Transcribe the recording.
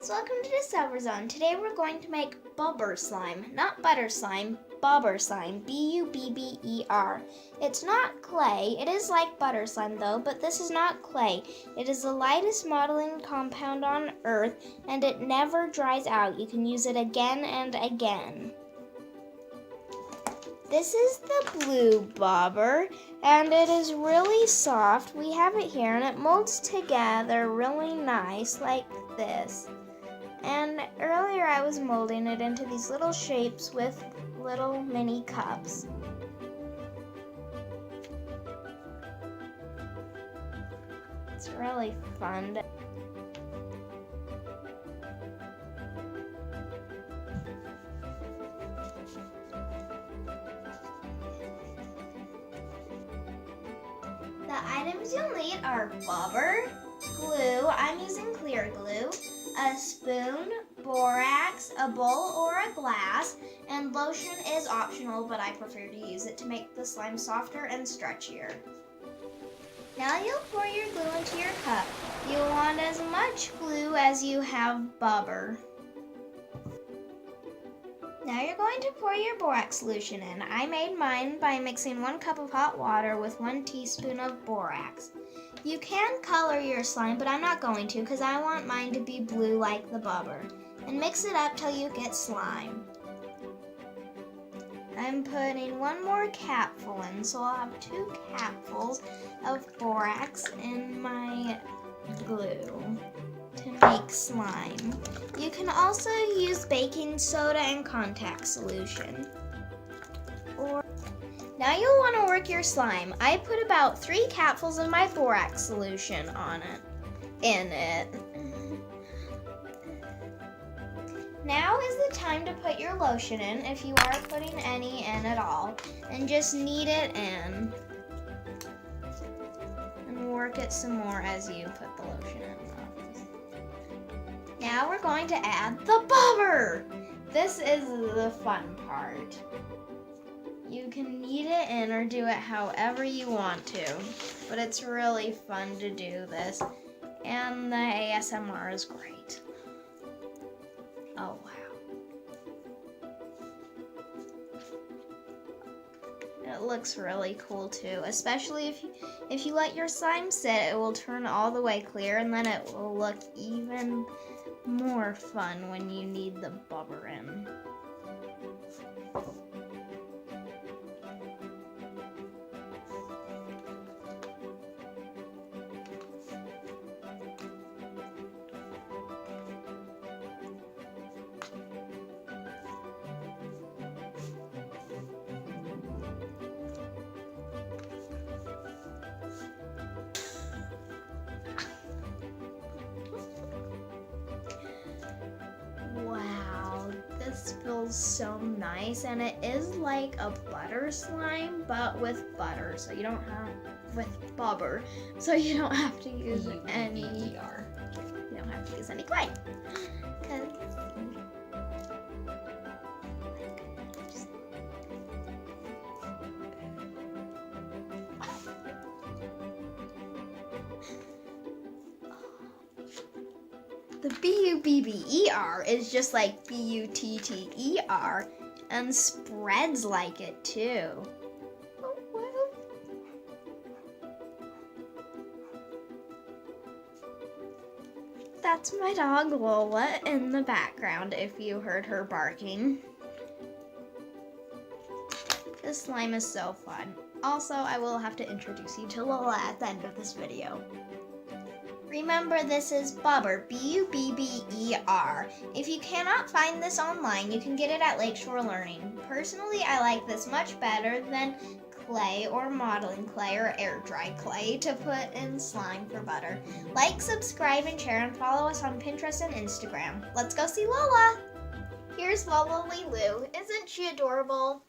So welcome to the Silver Zone. Today we're going to make Bubber slime. Not butter slime, Bubber slime. B-U-B-B-E-R. It's not clay. It is like butter slime though, but this is not clay. It is the lightest modeling compound on earth and it never dries out. You can use it again and again. This is the blue Bubber and it is really soft. We have it here and it molds together really nice like this. And earlier I was molding it into these little shapes with little mini cups. It's really fun. The items you'll need are Bubber, glue, I'm using clear glue, a spoon, borax, a bowl or a glass, and lotion is optional, but I prefer to use it to make the slime softer and stretchier. Now you'll pour your glue into your cup. You'll want as much glue as you have Bubber. Now you're going to pour your borax solution in. I made mine by mixing 1 cup of hot water with 1 teaspoon of borax. You can color your slime, but I'm not going to because I want mine to be blue like the Bubber. And mix it up till you get slime. I'm putting 1 more capful in, so I'll have 2 capfuls of borax in my glue to make slime. You can also use baking soda and contact solution. Now you'll want to work your slime. I put about 3 capfuls of my borax solution in it. Now is the time to put your lotion in, if you are putting any in at all, and just knead it in. And work it some more as you put the lotion in. Now we're going to add the Bubber! This is the fun part. You can knead it in or do it however you want to, but it's really fun to do this, and the ASMR is great. Oh wow. It looks really cool too, especially if you let your slime sit, it will turn all the way clear and then it will look even more fun when you knead the Bubber in. Wow, this feels so nice, and it is like a butter slime, but with butter, so you don't have, with Bubber, so you don't have to use any, you don't have to use any clay. The B-U-B-B-E-R is just like B-U-T-T-E-R and spreads like it too. Oh, wow. That's my dog Lola in the background if you heard her barking. This slime is so fun. Also, I will have to introduce you to Lola at the end of this video. Remember, this is Bubber, B-U-B-B-E-R. If you cannot find this online, you can get it at Lakeshore Learning. Personally, I like this much better than clay or modeling clay or air-dried clay to put in slime for butter. Like, subscribe, and share, and follow us on Pinterest and Instagram. Let's go see Lola! Here's Lola Lulu. Isn't she adorable?